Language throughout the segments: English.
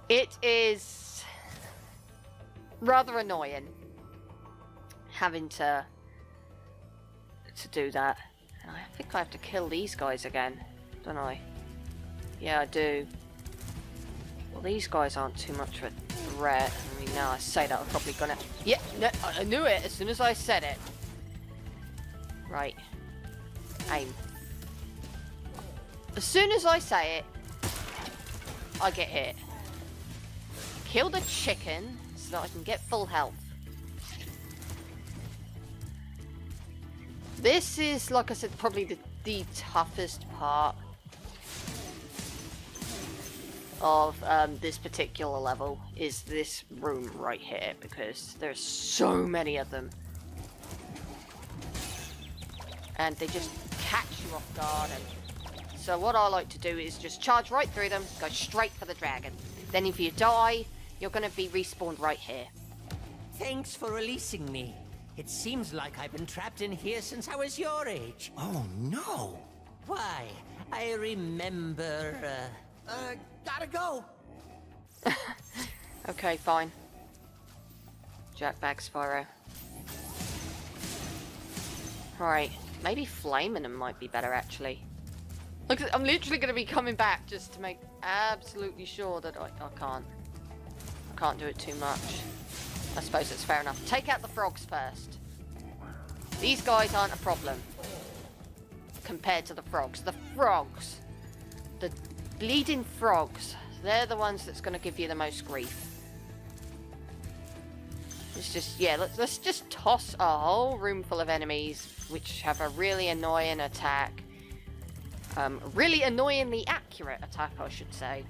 It is rather annoying having to do that. And I think I have to kill these guys again, don't I? Yeah, I do. Well, these guys aren't too much of a threat. I mean, now I say that, I'm probably gonna... Yeah, no, I knew it as soon as I said it. Right. Aim. As soon as I say it, I get hit. Kill the chicken so that I can get full health. This is, like I said, probably the toughest part of this particular level, is this room right here, because there's so many of them. And they just catch you off guard. And so what I like to do is just charge right through them, go straight for the dragon. Then if you die, you're going to be respawned right here. Thanks for releasing me. It seems like I've been trapped in here since I was your age. Oh, no. Why? I remember, Gotta go. Okay, fine. Jack back, Spyro. Alright, maybe flaming them might be better, actually. Look, I'm literally going to be coming back just to make absolutely sure that I can't do it too much. I suppose it's fair enough. Take out the frogs first. These guys aren't a problem compared to the frogs. The frogs, the bleeding frogs, they're the ones that's going to give you the most grief. It's just, yeah, let's just toss a whole room full of enemies which have a really annoying attack. Really annoyingly accurate attack, I should say.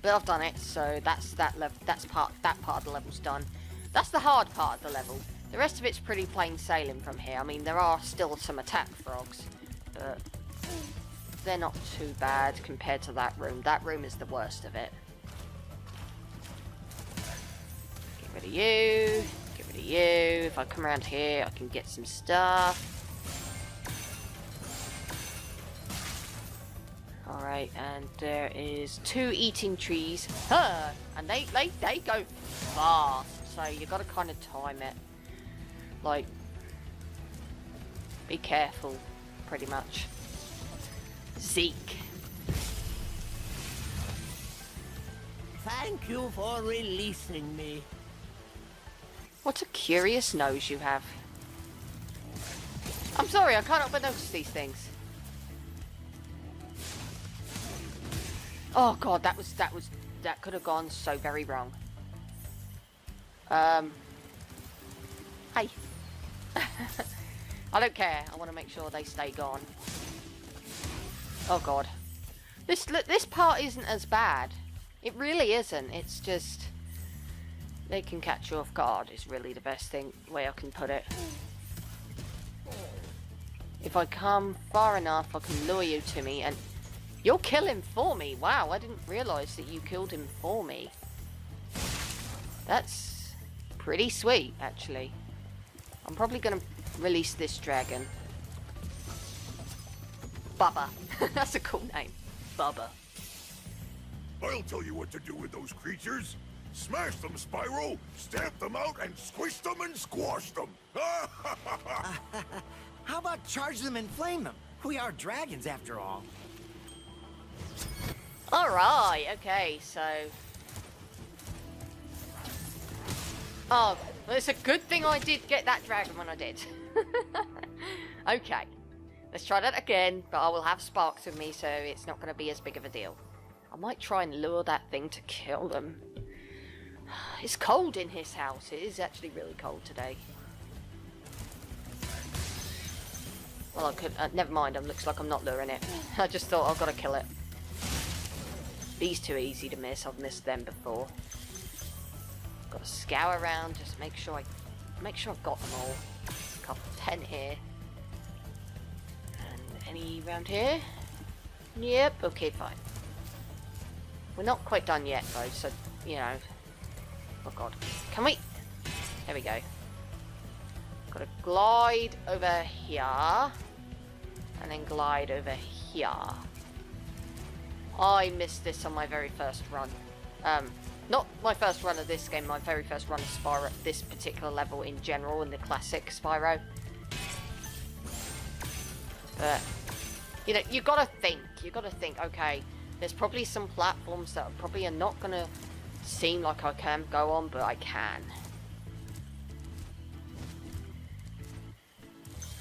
But I've done it, so that's that level. That part of the level's done. That's the hard part of the level. The rest of it's pretty plain sailing from here. I mean, there are still some attack frogs, but they're not too bad compared to that room. That room is the worst of it. Get rid of you. Get rid of you. If I come around here, I can get some stuff. Alright, and there is 2 eating trees. Huh! And they go fast, so you gotta kind of time it. Like, be careful, pretty much. Zeke. thank you for releasing me. What a curious nose you have. I'm sorry, I can't help but notice these things. Oh god, that could have gone so very wrong. Hey. I don't care. I want to make sure they stay gone. Oh god. This part isn't as bad. It really isn't. It's just they can catch you off guard is really the best way I can put it. If I come far enough, I can lure you to me and you'll kill him for me. Wow, I didn't realise that you killed him for me. That's pretty sweet, actually. I'm probably going to release this dragon. Bubba. That's a cool name. Bubba. I'll tell you what to do with those creatures. Smash them, Spyro, stamp them out, and squish them and squash them. How about charge them and flame them? We are dragons, after all. Alright, okay, so... Oh, well, it's a good thing I did get that dragon when I did. Okay, let's try that again, but I will have sparks with me, so it's not going to be as big of a deal. I might try and lure that thing to kill them. It's cold in his house. It is actually really cold today. Well, I could... never mind, it looks like I'm not luring it. I just thought I've got to kill it. These two are easy to miss. I've missed them before. Got to scour around, just make sure I've got them all. A couple 10 here. And any around here? Yep, okay, fine. We're not quite done yet though, so you know. Oh god. Can we? There we go. Gotta glide over here. And then glide over here. I missed this on my very first run. Not my first run of this game, my very first run of Spyro, this particular level in general, in the classic Spyro. But, you know, you gotta think, okay, there's probably some platforms that probably are not gonna seem like I can go on, but I can.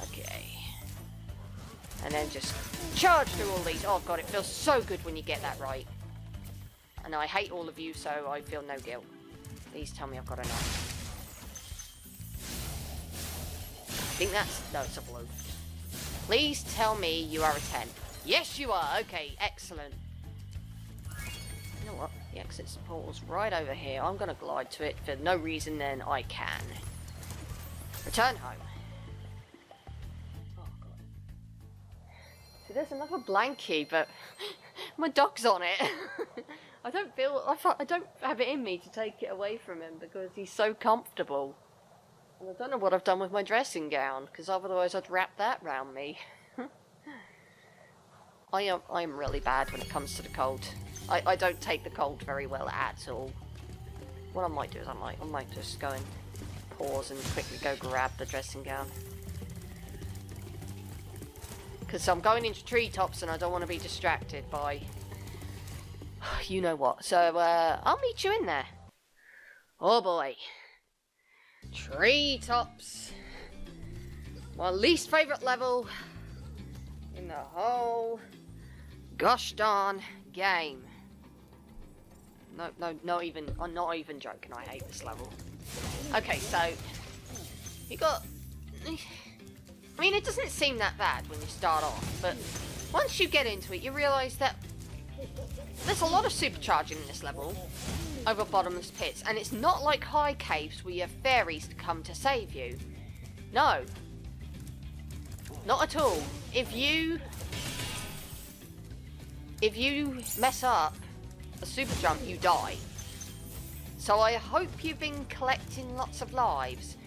Okay. And then just charge through all these. Oh god, it feels so good when you get that right. And I hate all of you, so I feel no guilt. Please tell me I've got enough. I think that's... no, it's a blue. Please tell me you are a 10. Yes, you are. Okay, excellent. You know what? The exit portal's right over here. I'm going to glide to it for no reason, then I can. Return home. Oh, God. See, there's another blankie, but my dog's on it. I don't have it in me to take it away from him because he's so comfortable. And I don't know what I've done with my dressing gown, because otherwise I'd wrap that round me. I am really bad when it comes to the cold. I don't take the cold very well at all. What I might do is I might just go and pause and quickly go grab the dressing gown. Because I'm going into treetops and I don't want to be distracted by... you know what. So, I'll meet you in there. Oh boy. Treetops. My least favourite level in the whole gosh darn game. No, I'm not even joking, I hate this level. Okay, so, you got... I mean, it doesn't seem that bad when you start off, but once you get into it, you realise that there's a lot of supercharging in this level over bottomless pits, and it's not like high caves where you have fairies to come to save you. No. Not at all. If you mess up a super jump, you die. So I hope you've been collecting lots of lives.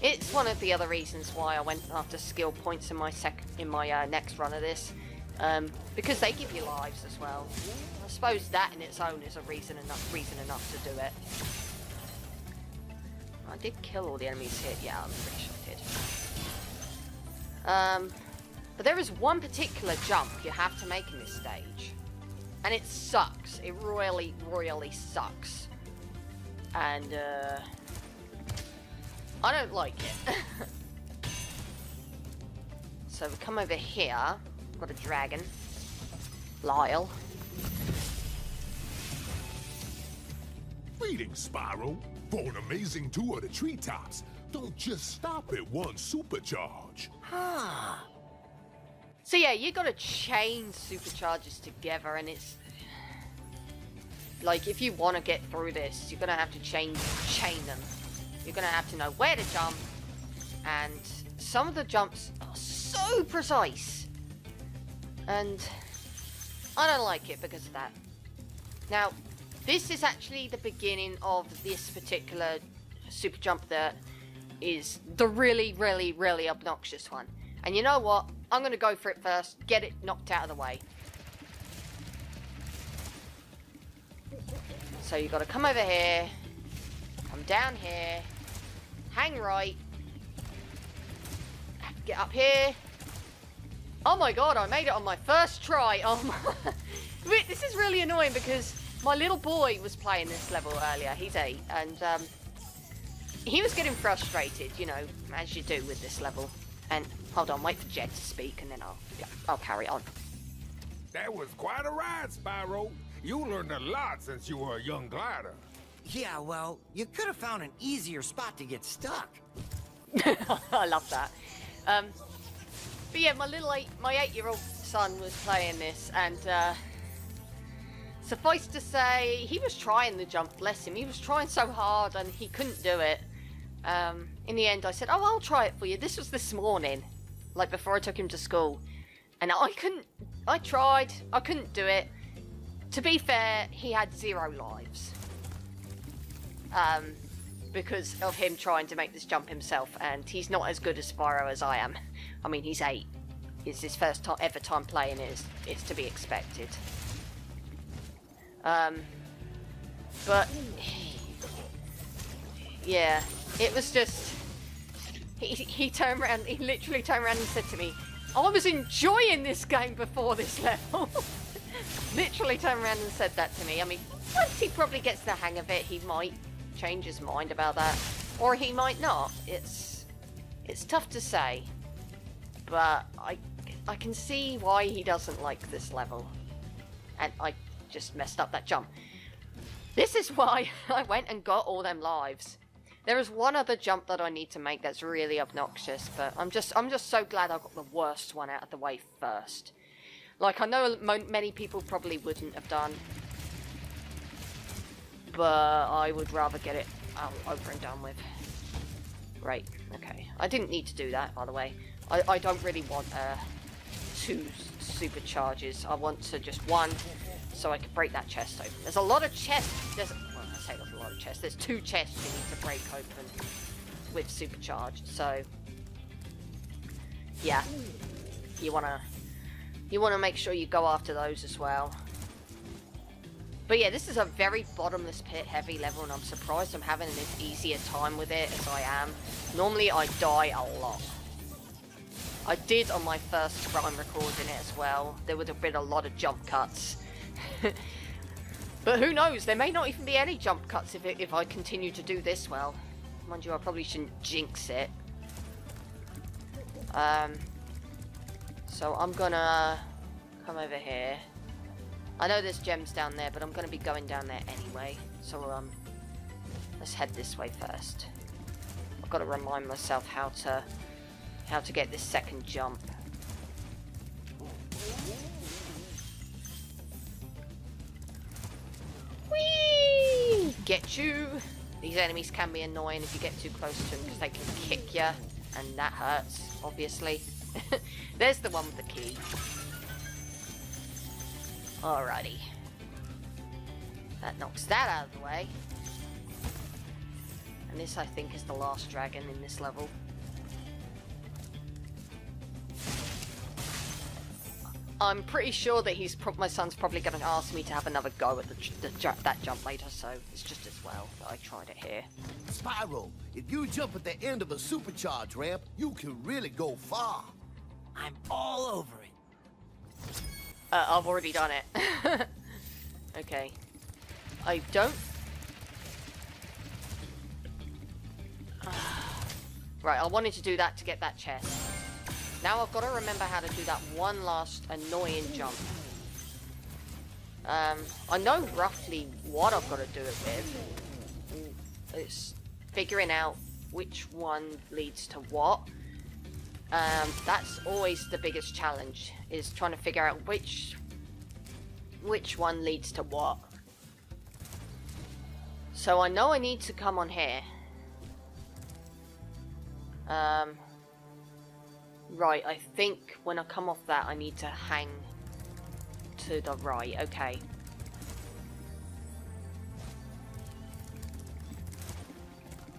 It's one of the other reasons why I went after skill points in my next run of this. Because they give you lives as well. I suppose that in its own is a reason enough to do it. I did kill all the enemies here. Yeah, I'm pretty sure I did. But there is one particular jump you have to make in this stage. And it sucks. It really, really sucks. And, I don't like it. So we come over here. We've got a dragon. Lyle. Greetings, Spyro. For an amazing tour of the treetops, don't just stop at one supercharge. Huh. So yeah, you gotta chain supercharges together, and it's... like, if you want to get through this, you're gonna have to chain them. You're gonna have to know where to jump, and some of the jumps are so precise. And I don't like it because of that. Now, this is actually the beginning of this particular super jump that is the really, really, really obnoxious one. And you know what? I'm going to go for it first, get it knocked out of the way. So you've got to come over here, come down here, hang right, get up here. Oh my god, I made it on my first try. Oh my... This is really annoying because my little boy was playing this level earlier. He's 8, and he was getting frustrated, you know, as you do with this level. And hold on, wait for Jed to speak, and then I'll carry on. That was quite a ride, Spyro. You learned a lot since you were a young glider. Yeah, well, you could have found an easier spot to get stuck. I love that. But yeah, my 8-year-old son was playing this, and suffice to say, he was trying the jump, bless him. He was trying so hard, and he couldn't do it. In the end, I said, oh, I'll try it for you. This was this morning, like before I took him to school. And I tried, I couldn't do it. To be fair, he had 0 lives. Because of him trying to make this jump himself, and he's not as good as Spyro as I am. I mean, he's 8. It's his first ever time playing it. It's to be expected. But yeah, it was just he turned around, he literally turned around and said to me, I was enjoying this game before this level. Literally turned around and said that to me. I mean, once he probably gets the hang of it, he might change his mind about that, or he might not. It's tough to say, but I can see why he doesn't like this level. And I just messed up that jump. This is why I went and got all them lives. There is one other jump that I need to make that's really obnoxious, but I'm just so glad I got the worst one out of the way first. Like, I know many people probably wouldn't have done, but I would rather get it over and done with. Right, okay. I didn't need to do that, by the way. I don't really want 2 supercharges. I want to just 1, so I can break that chest open. There's a lot of chests. Well, I say there's a lot of chests. There's 2 chests you need to break open with supercharged. So yeah, you wanna make sure you go after those as well. But yeah, this is a very bottomless pit heavy level, and I'm surprised I'm having an easier time with it as I am. Normally I die a lot. I did on my first run recording it as well. There would have been a lot of jump cuts. But who knows, there may not even be any jump cuts if I continue to do this well. Mind you, I probably shouldn't jinx it. So I'm gonna come over here. I know there's gems down there, but I'm gonna be going down there anyway. So let's head this way first. I've got to remind myself how to get this second jump. Whee! Get you! These enemies can be annoying if you get too close to them because they can kick you, and that hurts, obviously. There's the one with the key. Alrighty. That knocks that out of the way. And this, I think, is the last dragon in this level. I'm pretty sure that my son's probably going to ask me to have another go at that jump later, so it's just as well that I tried it here. Spyro, if you jump at the end of a supercharge ramp, you can really go far. I'm all over it. I've already done it. Okay. I don't... Right, I wanted to do that to get that chest. Now I've got to remember how to do that one last annoying jump. I know roughly what I've got to do it with. It's figuring out which one leads to what. That's always the biggest challenge, is trying to figure out which one leads to what. So I know I need to come on here. Right, I think when I come off that I need to hang to the right, okay.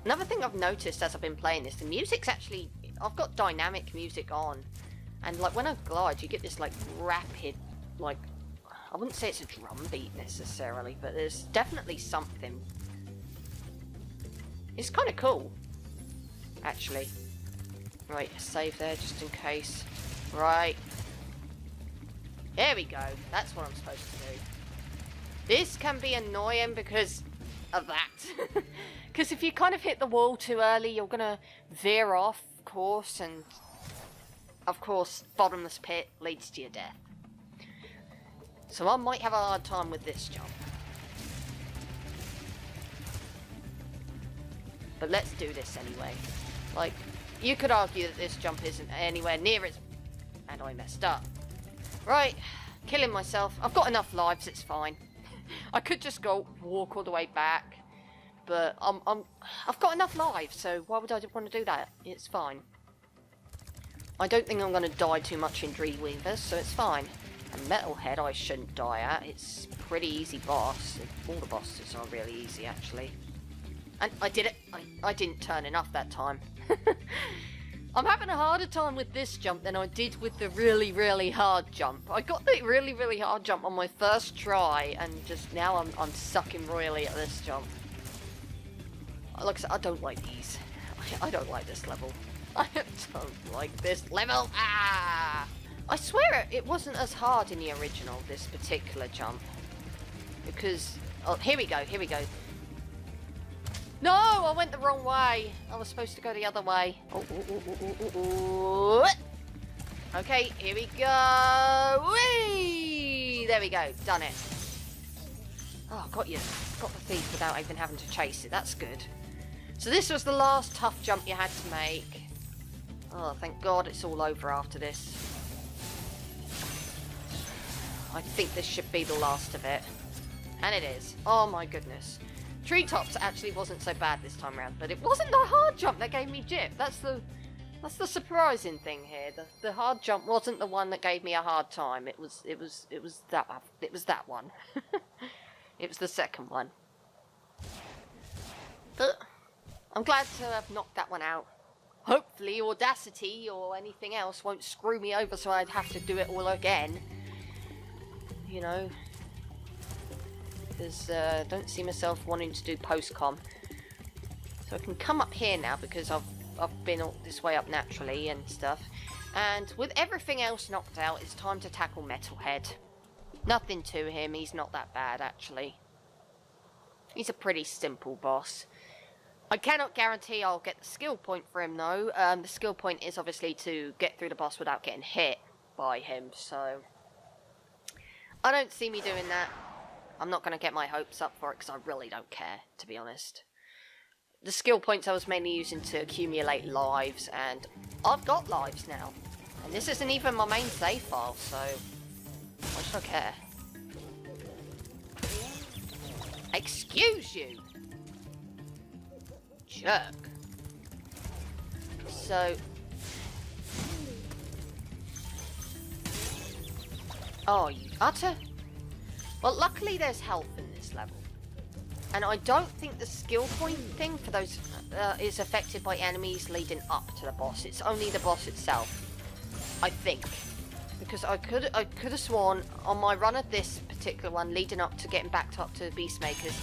Another thing I've noticed as I've been playing this, the music's actually, I've got dynamic music on, and like when I glide you get this like rapid, like, I wouldn't say it's a drum beat necessarily, but there's definitely something. It's kind of cool, actually. Right, save there just in case. Right. There we go. That's what I'm supposed to do. This can be annoying because of that. Because if you kind of hit the wall too early, you're going to veer off course, and of course, bottomless pit leads to your death. So I might have a hard time with this jump. But let's do this anyway. Like, you could argue that this jump isn't anywhere near as... And I messed up. Right, killing myself. I've got enough lives, it's fine. I could just go walk all the way back. But I've got enough lives, so why would I want to do that? It's fine. I don't think I'm going to die too much in Dreamweavers, so it's fine. And Metalhead I shouldn't die at. It's a pretty easy boss. All the bosses are really easy, actually. And I did it. I didn't turn enough that time. I'm having a harder time with this jump than I did with the really, really hard jump. I got the really, really hard jump on my first try, and just now I'm sucking royally at this jump. Like I said, I don't like these. I don't like this level. I don't like this level. Ah! I swear it wasn't as hard in the original, this particular jump. Because... Oh, here we go, here we go. No! I went the wrong way. I was supposed to go the other way. Oh. Okay, here we go. Whee! There we go. Done it. Oh, got you. Got the thief without even having to chase it. That's good. So this was the last tough jump you had to make. Oh, thank God it's all over after this. I think this should be the last of it. And it is. Oh my goodness. Treetops actually wasn't so bad this time around, but it wasn't the hard jump that gave me jip. That's the surprising thing here. The hard jump wasn't the one that gave me a hard time. It was that one. It was the second one. But I'm glad to have knocked that one out. Hopefully Audacity or anything else won't screw me over so I'd have to do it all again. You know. Because I don't see myself wanting to do post-com. So I can come up here now because I've been all this way up naturally and stuff. And with everything else knocked out, it's time to tackle Metalhead. Nothing to him, he's not that bad actually. He's a pretty simple boss. I cannot guarantee I'll get the skill point for him though. The skill point is obviously to get through the boss without getting hit by him, so... I don't see me doing that. I'm not going to get my hopes up for it because I really don't care, to be honest. The skill points I was mainly using to accumulate lives, and I've got lives now. And this isn't even my main save file, so why should I care? Excuse you! Jerk. So... Oh, you utter... Well, luckily there's health in this level. And I don't think the skill point thing for those is affected by enemies leading up to the boss. It's only the boss itself, I think. Because I could have sworn on my run of this particular one leading up to getting back up to the Beastmakers,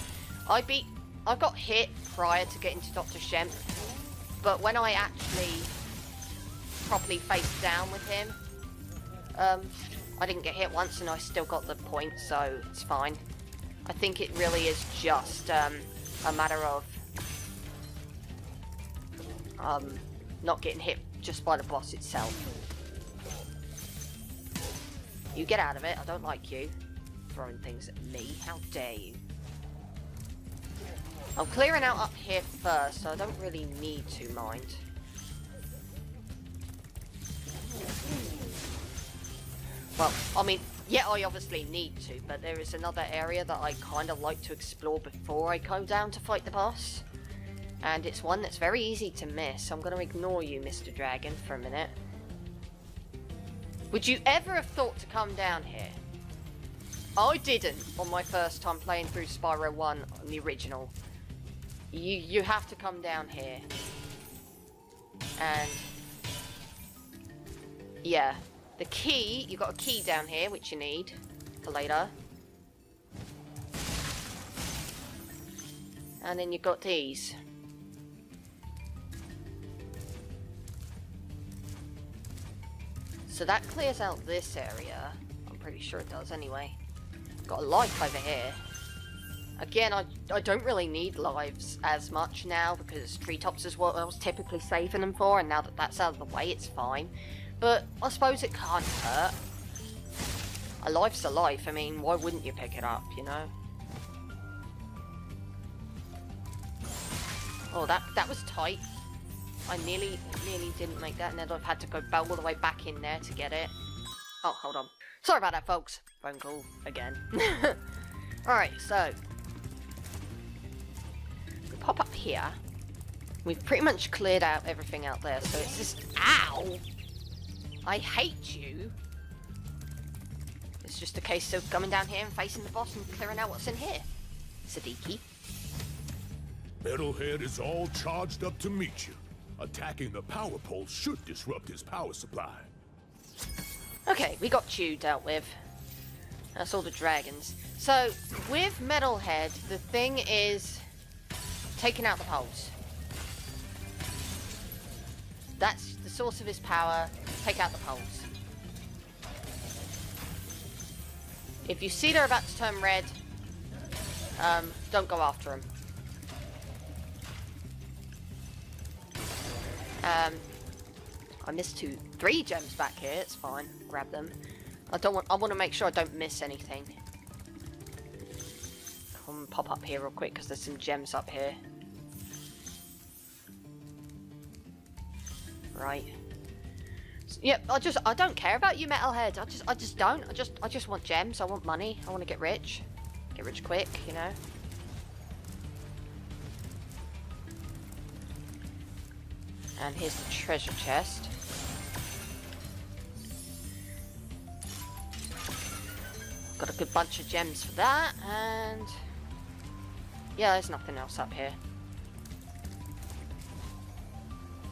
I got hit prior to getting to Dr. Shemp. But when I actually properly faced down with him, I didn't get hit once and I still got the point, so it's fine. I think it really is just a matter of not getting hit just by the boss itself. You get out of it, I don't like you. Throwing things at me, how dare you. I'm clearing out up here first, so I don't really need to mind. Well, I mean, yeah, I obviously need to, but there is another area that I kind of like to explore before I go down to fight the boss. And it's one that's very easy to miss, so I'm going to ignore you, Mr. Dragon, for a minute. Would you ever have thought to come down here? I didn't on my first time playing through Spyro 1 on the original. You have to come down here. And... yeah. The key, you got a key down here, which you need for later. And then you got these. So that clears out this area. I'm pretty sure it does anyway. Got a life over here. Again, I don't really need lives as much now because treetops is what I was typically saving them for, and now that that's out of the way, it's fine. But I suppose it can't hurt. A life's a life. I mean, why wouldn't you pick it up, you know? Oh, that was tight. I nearly didn't make that, and then I've had to go all the way back in there to get it. Oh, hold on. Sorry about that, folks. Phone call again. Alright, so we pop up here. We've pretty much cleared out everything out there, so it's just... Ow! I hate you. It's just a case of coming down here and facing the boss and clearing out what's in here. Sadiki. Metalhead is all charged up to meet you. Attacking the power pole should disrupt his power supply. Okay, we got you dealt with. That's all the dragons. So, with Metalhead, the thing is taking out the poles. That's the source of his power. Take out the poles. If you see they're about to turn red, don't go after them. I missed 3 gems back here. It's fine. Grab them. I want to make sure I don't miss anything. Come pop up here real quick because there's some gems up here. Right. Yep. I don't care about you, Metalhead. I just don't. I just want gems. I want money. I want to get rich. Get rich quick, you know. And here's the treasure chest. Got a good bunch of gems for that, and yeah, there's nothing else up here.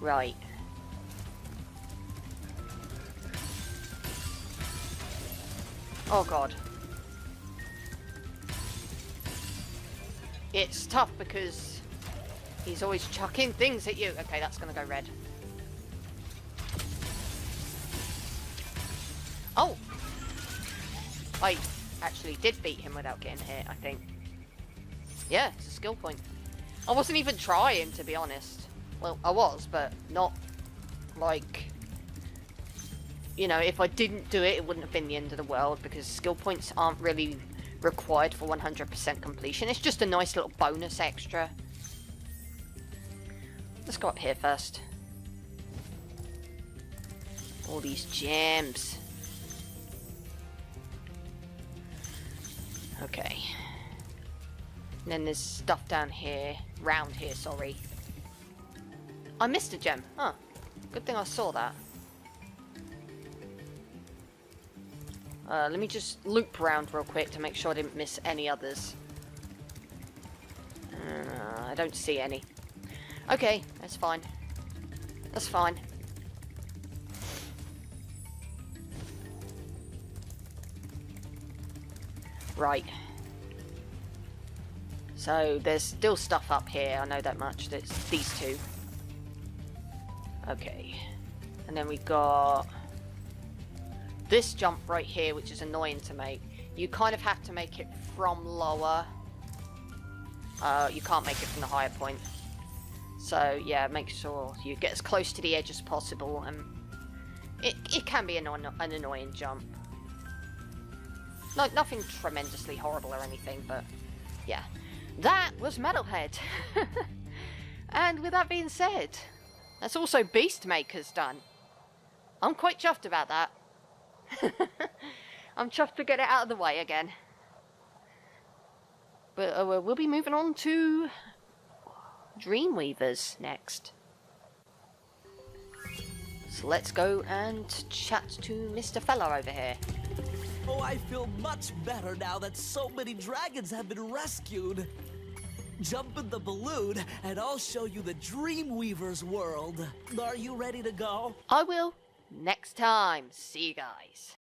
Right. Oh god. It's tough because he's always chucking things at you. Okay, that's gonna go red. Oh! I actually did beat him without getting hit, I think. Yeah, it's a skill point. I wasn't even trying, to be honest. Well, I was, but not like... You know, if I didn't do it, it wouldn't have been the end of the world, because skill points aren't really required for 100% completion. It's just a nice little bonus extra. Let's go up here first. All these gems. Okay. And then there's stuff down here. Round here, sorry. I missed a gem. Huh. Good thing I saw that. Let me just loop around real quick to make sure I didn't miss any others. I don't see any. Okay, that's fine. That's fine. Right. So, there's still stuff up here, I know that much. There's these 2. Okay. And then we got this jump right here, which is annoying to make. You kind of have to make it from lower. You can't make it from the higher point. So, yeah, make sure you get as close to the edge as possible. And it can be an annoying jump. No, nothing tremendously horrible or anything, but yeah. That was Metalhead. And with that being said, that's also Beastmaker's done. I'm quite chuffed about that. I'm chuffed to get it out of the way again. But we'll be moving on to Dreamweavers next. So let's go and chat to Mr. Fella over here. Oh, I feel much better now that so many dragons have been rescued. Jump in the balloon and I'll show you the Dreamweavers world. Are you ready to go? I will. Next time. See you guys.